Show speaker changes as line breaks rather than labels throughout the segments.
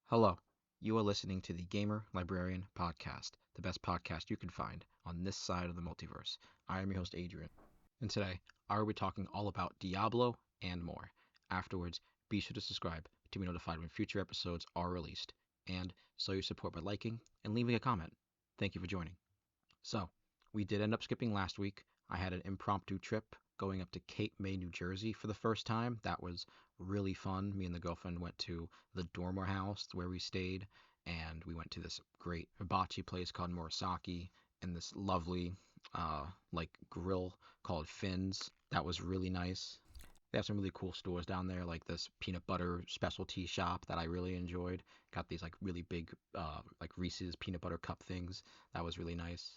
Hello, you are listening to the Gamer Librarian Podcast, the best podcast you can find on this side of the multiverse. I am your host, Adrian, and today I will be talking all about Diablo and more. Afterwards, be sure to subscribe to be notified when future episodes are released, and show your support by liking and leaving a comment. Thank you for joining. So, we did end up skipping last week. I had an impromptu trip going up to Cape May, New Jersey for the first time. That was really fun. Me and the girlfriend went to the Dormer house where we stayed, and we went to this great hibachi place called Murasaki and this lovely grill called Finn's. That was really nice. They have some really cool stores down there, like this peanut butter specialty shop that I really enjoyed. Got these like really big like Reese's peanut butter cup things. That was really nice.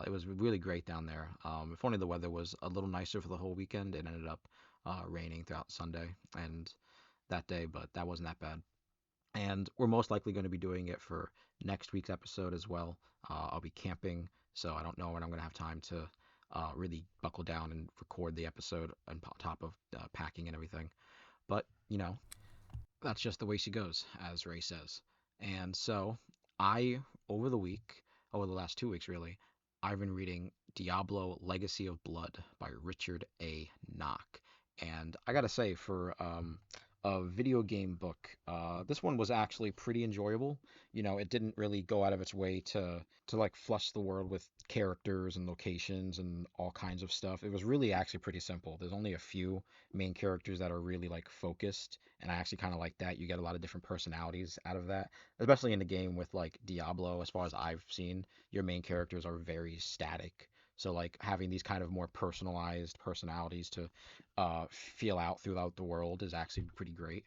It was really great down there. If only the weather was a little nicer for the whole weekend. It ended up raining throughout Sunday and that day, but that wasn't that bad. And we're most likely going to be doing it for next week's episode as well. I'll be camping, so I don't know when I'm going to have time to really buckle down and record the episode on top of packing and everything. But, that's just the way she goes, as Ray says. And so, I, over the week, over the last 2 weeks really, I've been reading Diablo Legacy of Blood by Richard A. Knock. And I gotta say, for a video game book, this one was actually pretty enjoyable. It didn't really go out of its way to like flush the world with characters and locations and all kinds of stuff. It was really actually pretty simple. There's only a few main characters that are really like focused, and I actually kind of like that. You get a lot of different personalities out of that, especially in the game with like Diablo. As far as I've seen, your main characters are very static. So like having these kind of more personalized personalities to feel out throughout the world is actually pretty great.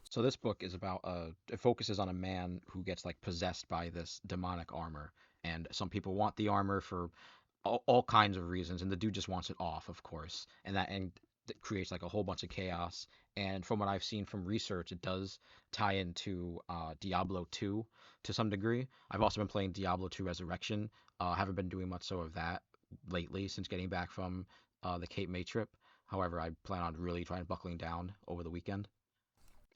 So this book is about it focuses on a man who gets like possessed by this demonic armor, and some people want the armor for all kinds of reasons, and the dude just wants it off, of course, and it creates like a whole bunch of chaos. And from what I've seen from research, it does tie into Diablo 2 to some degree. I've also been playing Diablo 2 Resurrection. Haven't been doing much so of that lately since getting back from the Cape May trip. However, I plan on really trying buckling down over the weekend.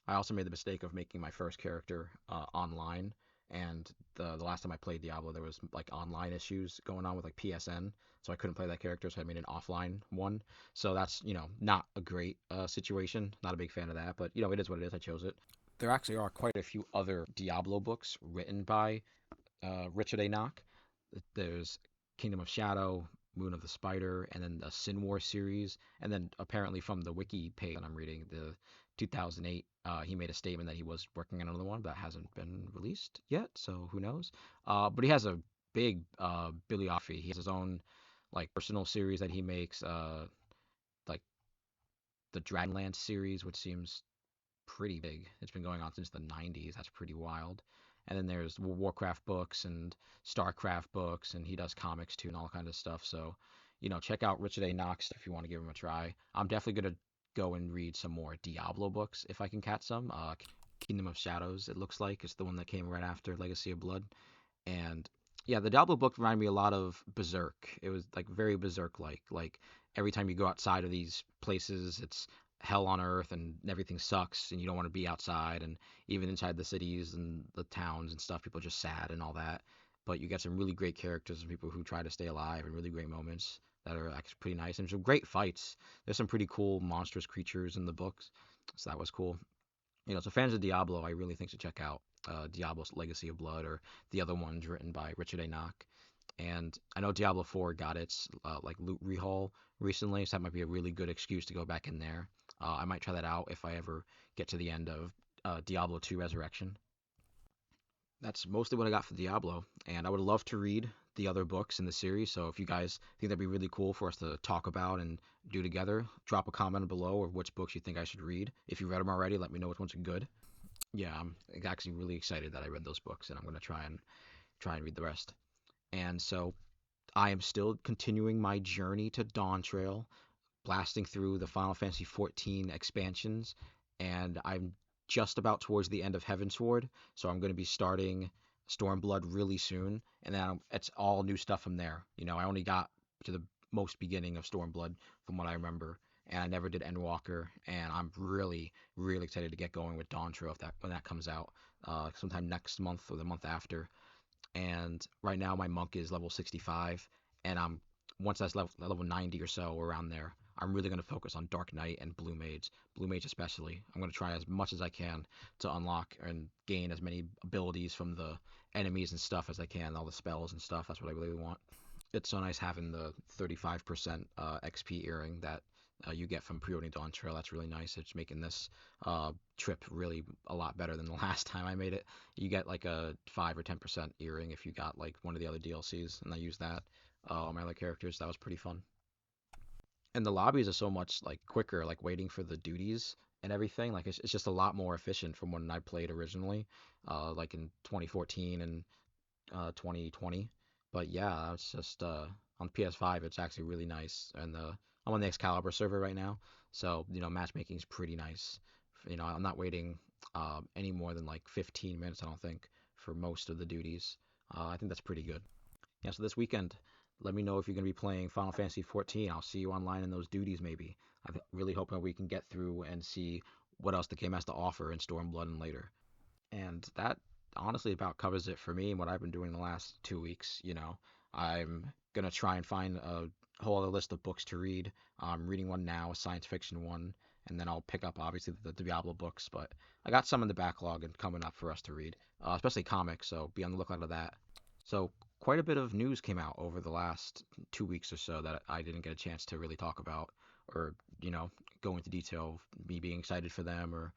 I also made the mistake of making my first character online, and the last time I played Diablo, there was like online issues going on with like PSN, so I couldn't play that character, so I made an offline one. So that's not a great situation. Not a big fan of that, but it is what it is. I chose it. There actually are quite a few other Diablo books written by Richard A. Knock. There's Kingdom of Shadow, Moon of the Spider, and then the Sin War series. And then apparently from the wiki page that I'm reading, the 2008, he made a statement that he was working on another one that hasn't been released yet, so who knows? But he has a big bibliography. He has his own like personal series that he makes, like the Dragonlance series, which seems pretty big. It's been going on since the 90s. That's pretty wild. And then there's Warcraft books and Starcraft books, and he does comics too and all kind of stuff. So, check out Richard A. Knox if you want to give him a try. I'm definitely gonna go and read some more Diablo books if I can catch some. Kingdom of Shadows, it looks like, it's the one that came right after Legacy of Blood. And yeah, the Diablo book reminded me a lot of Berserk. It was like very Berserk like. Like every time you go outside of these places, it's hell on earth and everything sucks and you don't want to be outside, and even inside the cities and the towns and stuff, people are just sad and all that. But you get some really great characters and people who try to stay alive and really great moments that are actually pretty nice, and some great fights. There's some pretty cool monstrous creatures in the books, so that was cool. So fans of Diablo, I really think to check out Diablo's Legacy of Blood or the other ones written by Richard A. Knock. And I know Diablo 4 got its like loot rehaul recently, so that might be a really good excuse to go back in there. I might try that out if I ever get to the end of Diablo 2 Resurrection. That's mostly what I got for Diablo, and I would love to read the other books in the series. So if you guys think that'd be really cool for us to talk about and do together, drop a comment below of which books you think I should read. If you read them already, let me know which ones are good. Yeah, I'm actually really excited that I read those books, and I'm gonna try and read the rest. And so I am still continuing my journey to Dawn Trail, blasting through the Final Fantasy XIV expansions, and I'm just about towards the end of Heavensward, so I'm going to be starting Stormblood really soon, and then it's all new stuff from there. I only got to the most beginning of Stormblood from what I remember, and I never did Endwalker, and I'm really, really excited to get going with Dawntrail if that when that comes out, sometime next month or the month after. And right now my monk is level 65, and I'm once that's level 90 or so around there, I'm really going to focus on Dark Knight and Blue Mage especially. I'm going to try as much as I can to unlock and gain as many abilities from the enemies and stuff as I can, all the spells and stuff. That's what I really want. It's so nice having the 35% XP earring that you get from pre-ordering Dawn Trail. That's really nice. It's making this trip really a lot better than the last time I made it. You get like a 5 or 10% earring if you got like one of the other DLCs, and I used that on my other characters. That was pretty fun. And the lobbies are so much like quicker, like waiting for the duties and everything. Like it's just a lot more efficient from when I played originally, like in 2014 and 2020. But yeah, it's just on PS5, it's actually really nice. And I'm on the Excalibur server right now, so matchmaking is pretty nice. I'm not waiting any more than like 15 minutes, I don't think, for most of the duties. I think that's pretty good. Yeah, so this weekend, let me know if you're going to be playing Final Fantasy 14. I'll see you online in those duties maybe. I'm really hoping we can get through and see what else the game has to offer in Stormblood and later. And that honestly about covers it for me and what I've been doing the last 2 weeks. I'm gonna try and find a whole other list of books to read. I'm reading one now, a science fiction one, and then I'll pick up obviously the Diablo books. But I got some in the backlog and coming up for us to read, especially comics. So be on the lookout of that. So quite a bit of news came out over the last 2 weeks or so that I didn't get a chance to really talk about, or go into detail of me being excited for them, or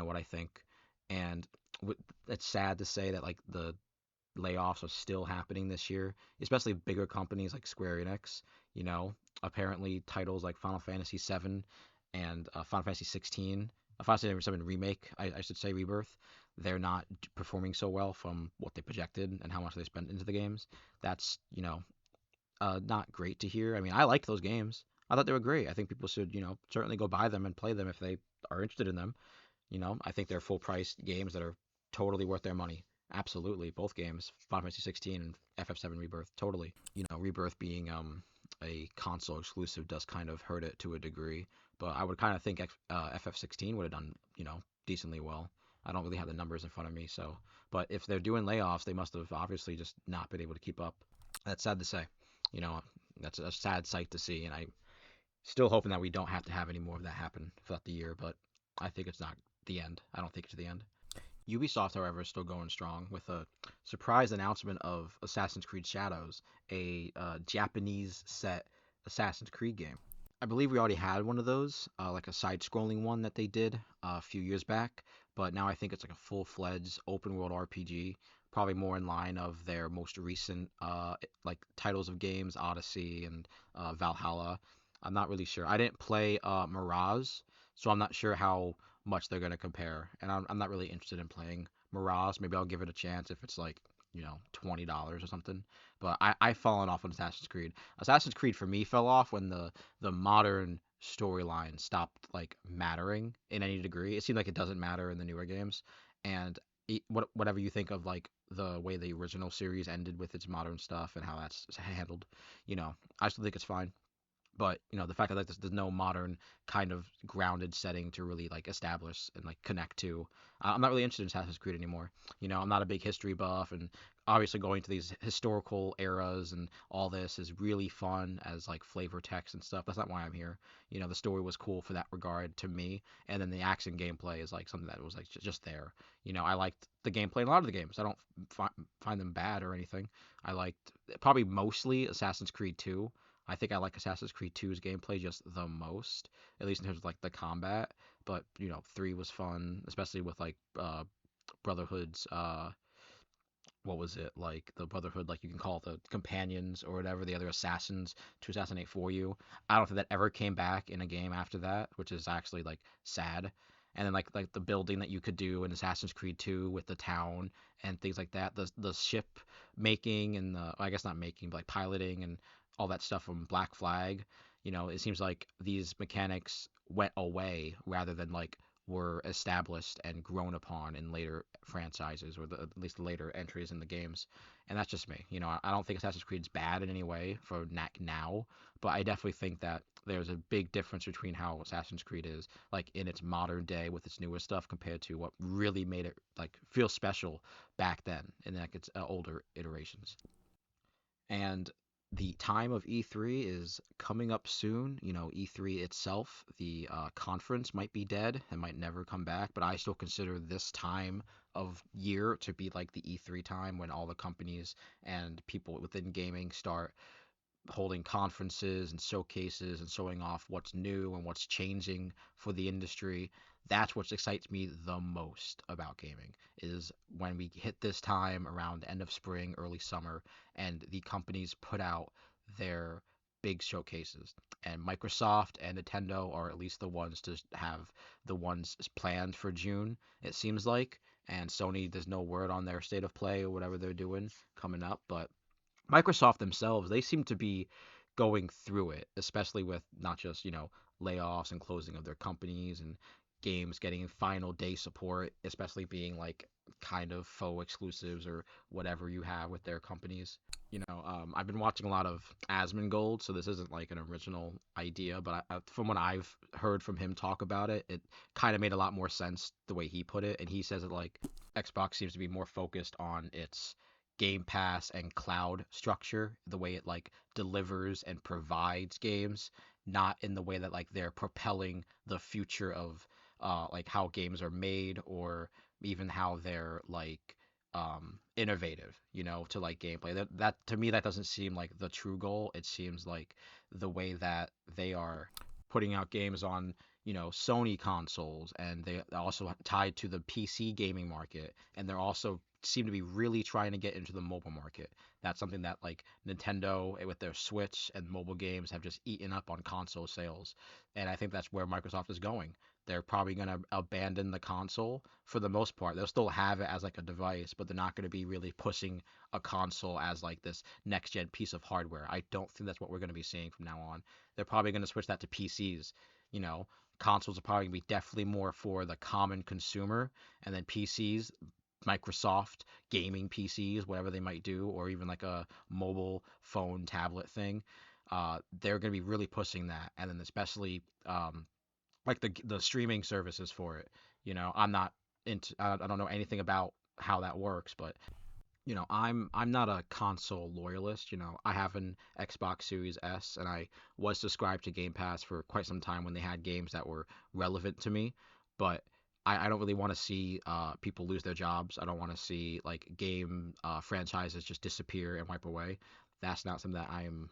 what I think. And it's sad to say that like the layoffs are still happening this year, especially bigger companies like Square Enix. You know, Apparently titles like Final Fantasy VII and Final Fantasy 16, Final Fantasy 7 remake, I should say Rebirth, they're not performing so well from what they projected and how much they spent into the games. That's not great to hear. I mean, I liked those games. I thought they were great. I think people should certainly go buy them and play them if they are interested in them. I think they're full price games that are totally worth their money. Absolutely, both games, Final Fantasy 16 and FF7 Rebirth, totally. Rebirth being a console exclusive does kind of hurt it to a degree, but I would kind of think FF16 would have done decently well. I don't really have the numbers in front of me, so but if they're doing layoffs, they must have obviously just not been able to keep up. That's sad to say. You know, that's a sad sight to see, and I still hoping that we don't have to have any more of that happen throughout the year, but I think it's not the end. I don't think it's the end. Ubisoft, however, is still going strong with a surprise announcement of Assassin's Creed Shadows, a Japanese set Assassin's Creed game. I believe we already had one of those, like a side-scrolling one that they did a few years back, but now I think it's like a full-fledged open-world RPG, probably more in line of their most recent like titles of games, Odyssey and Valhalla. I'm not really sure. I didn't play Mirage, so I'm not sure how much they're gonna compare, and I'm not really interested in playing Mirage. Maybe I'll give it a chance if it's like $20 or something. But I've fallen off on Assassin's Creed. Assassin's Creed for me fell off when the modern storyline stopped like mattering in any degree. It seemed like it doesn't matter in the newer games, and whatever you think of like the way the original series ended with its modern stuff and how that's handled, I still think it's fine. But the fact that like there's no modern kind of grounded setting to really like establish and like connect to, I'm not really interested in Assassin's Creed anymore. I'm not a big history buff, and obviously going to these historical eras and all this is really fun as like flavor text and stuff. That's not why I'm here. The story was cool for that regard to me, and then the action gameplay is like something that was like just there. I liked the gameplay in a lot of the games. I don't find them bad or anything. I liked probably mostly Assassin's Creed 2. I think I like Assassin's Creed 2's gameplay just the most, at least in terms of like the combat. But 3 was fun, especially with like Brotherhood's what was it, like the Brotherhood, like you can call the companions or whatever, the other assassins to assassinate for you. I don't think that ever came back in a game after that, which is actually like sad. And then like the building that you could do in Assassin's Creed 2 with the town and things like that, the ship making and I guess not making, but like piloting and all that stuff from Black Flag. It seems like these mechanics went away rather than like were established and grown upon in later franchises, or at least later entries in the games. And that's just me. I don't think Assassin's Creed's bad in any way for now, but I definitely think that there's a big difference between how Assassin's Creed is like in its modern day with its newer stuff compared to what really made it like feel special back then in like its older iterations. And the time of E3 is coming up soon. E3 itself, the conference might be dead and might never come back, but I still consider this time of year to be like the E3 time when all the companies and people within gaming start holding conferences and showcases and showing off what's new and what's changing for the industry. That's what excites me the most about gaming is when we hit this time around the end of spring, early summer, and the companies put out their big showcases. And Microsoft and Nintendo are at least the ones to have the ones planned for June, it seems like. And Sony, there's no word on their state of play or whatever they're doing coming up, but Microsoft themselves, they seem to be going through it, especially with not just, layoffs and closing of their companies and games getting final day support, especially being like kind of faux exclusives or whatever you have with their companies. I've been watching a lot of Asmongold, so this isn't like an original idea, but from what I've heard from him talk about it, it kind of made a lot more sense the way he put it. And he says that like Xbox seems to be more focused on its Game Pass and cloud structure, the way it like delivers and provides games, not in the way that like they're propelling the future of like how games are made or even how they're like innovative, to like gameplay. That to me that doesn't seem like the true goal. It seems like the way that they are putting out games on Sony consoles, and they also tied to the PC gaming market, and they're also seem to be really trying to get into the mobile market. That's something that like Nintendo with their Switch and mobile games have just eaten up on console sales. And I think that's where Microsoft is going. They're probably going to abandon the console for the most part. They'll still have it as like a device, but they're not going to be really pushing a console as like this next gen piece of hardware. I don't think that's what we're going to be seeing from now on. They're probably going to switch that to PCs. You know, consoles are probably going to be definitely more for the common consumer, and then PCs, Microsoft gaming PCs, whatever they might do, or even like a mobile phone tablet thing. They're going to be really pushing that, and then especially like the streaming services for it. I'm not into. I don't know anything about how that works, but I'm not a console loyalist. I have an Xbox Series S, and I was subscribed to Game Pass for quite some time when they had games that were relevant to me. But I don't really want to see people lose their jobs. I don't want to see like game franchises just disappear and wipe away. That's not something that I'm,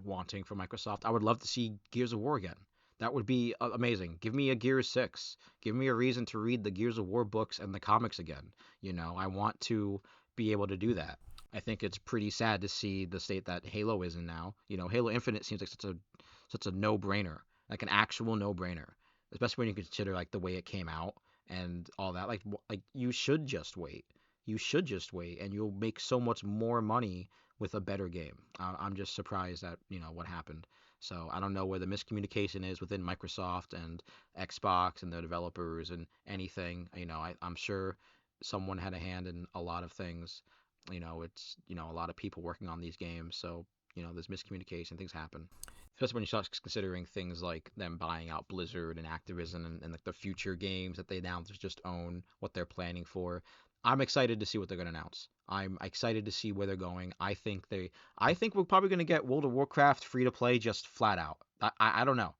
wanting for Microsoft. I would love to see Gears of War again. That would be amazing. Give me a Gears 6. Give me a reason to read the Gears of War books and the comics again. I want to be able to do that. I think it's pretty sad to see the state that Halo is in now. Halo Infinite seems like such a no-brainer, like an actual no-brainer, especially when you consider like the way it came out and all that. Like you should just wait. You should just wait, and you'll make so much more money with a better game. I'm just surprised at what happened. So I don't know where the miscommunication is within Microsoft and Xbox and their developers and anything. I'm sure someone had a hand in a lot of things. It's a lot of people working on these games, so there's miscommunication. Things happen, especially when you start considering things like them buying out Blizzard and Activision and like the future games that they now just own, what they're planning for. I'm excited to see what they're going to announce. I'm excited to see where they're going. I think we're probably going to get World of Warcraft free to play just flat out. I don't know.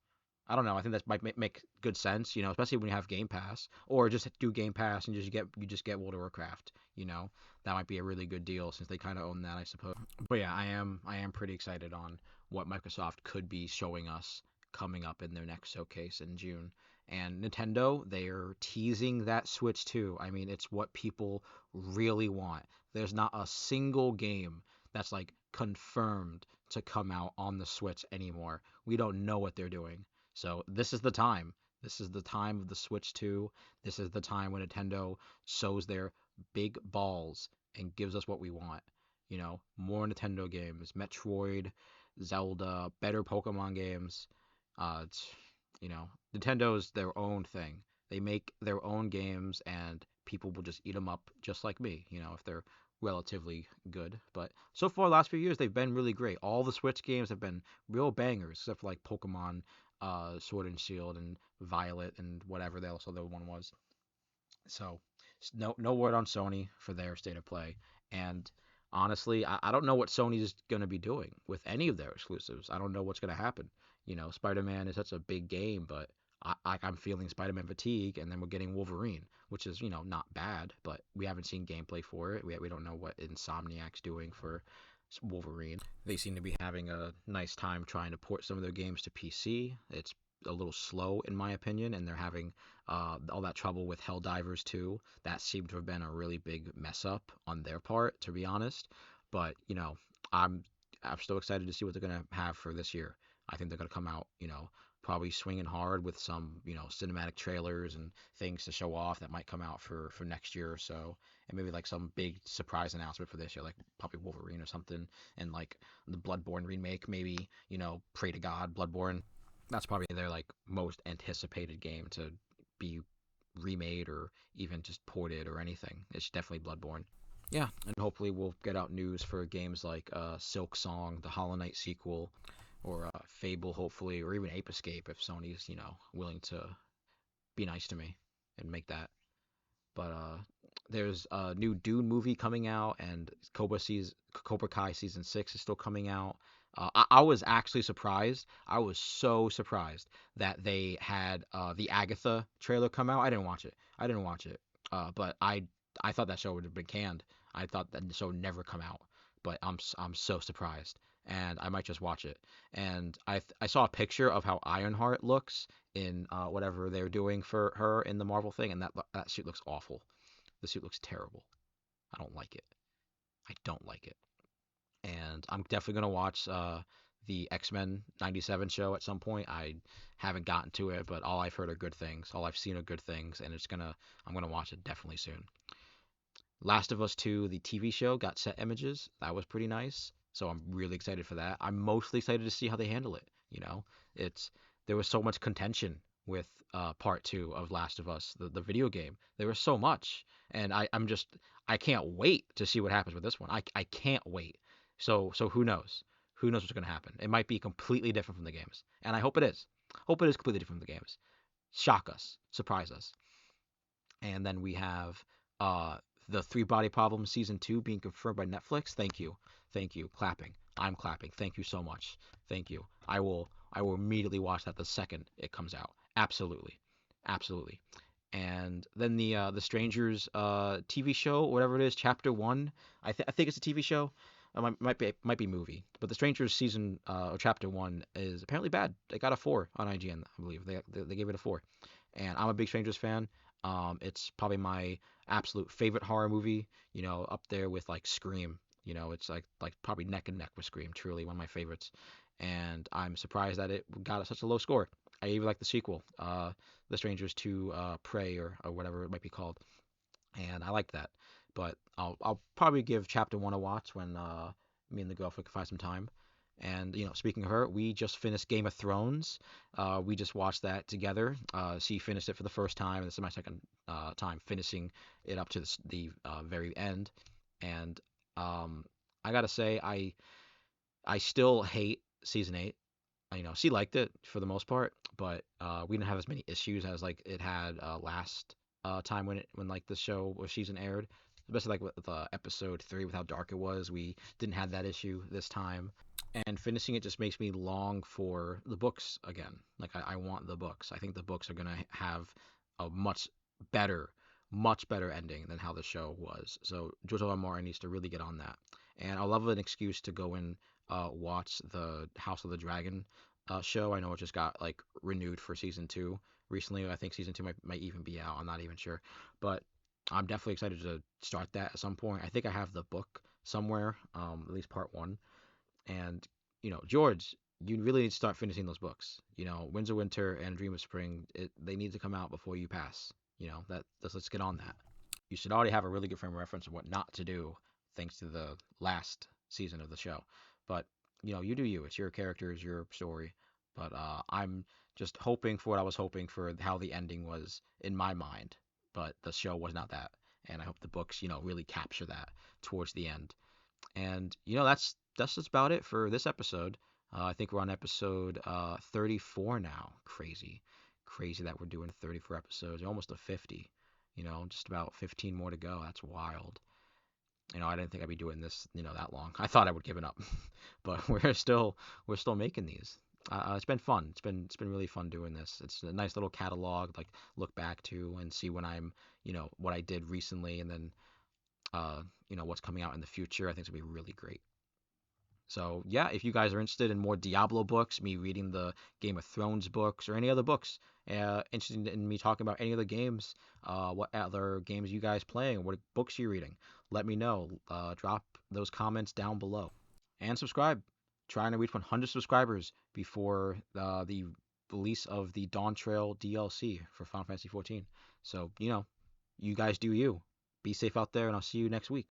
I don't know. I think that might make good sense, especially when you have Game Pass, or just do Game Pass and you just get World of Warcraft. That might be a really good deal since they kind of own that, I suppose. But yeah, I am pretty excited on what Microsoft could be showing us coming up in their next showcase in June. And Nintendo, they're teasing that Switch too. I mean, it's what people really want. There's not a single game that's like confirmed to come out on the Switch anymore. We don't know what they're doing. So this is the time. This is the time of the Switch 2. This is the time when Nintendo shows their big balls and gives us what we want. More Nintendo games, Metroid, Zelda, better Pokemon games. It's Nintendo's their own thing. They make their own games and people will just eat them up just like me, if they're relatively good. But so far, the last few years, they've been really great. All the Switch games have been real bangers, except for like Pokemon, Sword and Shield, and Violet, and whatever the other one was. So no word on Sony for their state of play. And honestly, I don't know what Sony's going to be doing with any of their exclusives. I don't know what's going to happen. Spider-Man is such a big game, but I'm feeling Spider-Man fatigue, and then we're getting Wolverine, which is, not bad, but we haven't seen gameplay for it. We don't know what Insomniac's doing for Wolverine. They seem to be having a nice time trying to port some of their games to PC. It's a little slow, in my opinion, and they're having all that trouble with Helldivers too. That seemed to have been a really big mess up on their part, to be honest. But I'm I'm still excited to see what they're gonna have for this year. I think they're gonna come out, probably swinging hard with some, cinematic trailers and things to show off that might come out for next year or so, and maybe like some big surprise announcement for this year, like probably Wolverine or something, and like the Bloodborne remake, maybe, pray to God, Bloodborne. That's probably their like most anticipated game to be remade or even just ported or anything. It's definitely Bloodborne. Yeah, and hopefully we'll get out news for games like Silk Song, the Hollow Knight sequel, or Fable, hopefully, or even Ape Escape if Sony's willing to be nice to me and make that. But there's a new Dune movie coming out, and Cobra Kai season 6 is still coming out. I was actually surprised. I was so surprised that they had the Agatha trailer come out. I didn't watch it. But I thought that show would have been canned. I thought that show would never come out. But I'm so surprised, and I might just watch it. And I saw a picture of how Ironheart looks in whatever they're doing for her in the Marvel thing, and that suit looks awful. The suit looks terrible. I don't like it. I don't like it. And I'm definitely gonna watch the X-Men '97 show at some point. I haven't gotten to it, but all I've heard are good things. All I've seen are good things, and I'm gonna watch it definitely soon. Last of Us 2, the TV show, got set images. That was pretty nice. So I'm really excited for that. I'm mostly excited to see how they handle it. It's there was so much contention with part two of Last of Us, the video game. There was so much. And I can't wait to see what happens with this one. I can't wait. So who knows? Who knows what's gonna happen? It might be completely different from the games. And I hope it is. Hope it is completely different from the games. Shock us. Surprise us. And then we have uh, the Three Body Problem season 2 being confirmed by Netflix. Thank you, thank you. Clapping. I'm clapping. Thank you so much. Thank you. I will immediately watch that the second it comes out. Absolutely, absolutely. And then the Strangers TV show, whatever it is, Chapter One. I think it's a TV show. Might be movie, but the Strangers season or Chapter One is apparently bad. They got a 4 on IGN, I believe. They gave it a 4, and I'm a big Strangers fan. It's probably my absolute favorite horror movie. Up there with like Scream. It's like probably neck and neck with Scream. Truly one of my favorites, and I'm surprised that it got such a low score. I even like the sequel, The Strangers to Prey or whatever it might be called, and I like that. But I'll probably give Chapter One a watch when me and the girlfriend can find some time. And speaking of her, we just finished Game of Thrones. We just watched that together. She finished it for the first time, and this is my second time finishing it up to the very end. And I gotta say, I still hate season 8. She liked it for the most part, but we didn't have as many issues as like it had last time when like the show or season aired. Especially like with episode 3 with how dark it was, we didn't have that issue this time. And finishing it just makes me long for the books again. Like I want the books. I think the books are gonna have a better, much better ending than how the show was. So George R. R. Martin needs to really get on that. And I love an excuse to go and watch the House of the Dragon show. I know it just got like renewed for season 2 recently. I think season 2 might even be out. I'm not even sure, but I'm definitely excited to start that at some point. I think I have the book somewhere, at least part 1. And George, you really need to start finishing those books. Winds of Winter and Dream of Spring, they need to come out before you pass. Let's get on that. You should already have a really good frame of reference of what not to do, thanks to the last season of the show. But you do you. It's your characters, your story. But I'm just hoping for what I was hoping for how the ending was in my mind, but the show was not that. And I hope the books, really capture that towards the end. And that's just about it for this episode. I think we're on episode 34 now. Crazy that we're doing 34 episodes, almost to 50. Just about 15 more to go. That's wild. I didn't think I'd be doing this, that long. I thought I would give it up, but we're still making these. It's been fun. It's been really fun doing this. It's a nice little catalog, like look back to and see when I'm, what I did recently, and then what's coming out in the future. I think it's gonna be really great. So yeah, if you guys are interested in more Diablo books, me reading the Game of Thrones books, or any other books, interested in me talking about any other games, what other games you guys playing, what books you reading, let me know. Drop those comments down below and subscribe. Trying to reach 100 subscribers before the release of the Dawn Trail DLC for Final Fantasy 14. So you guys do you. Be safe out there, and I'll see you next week.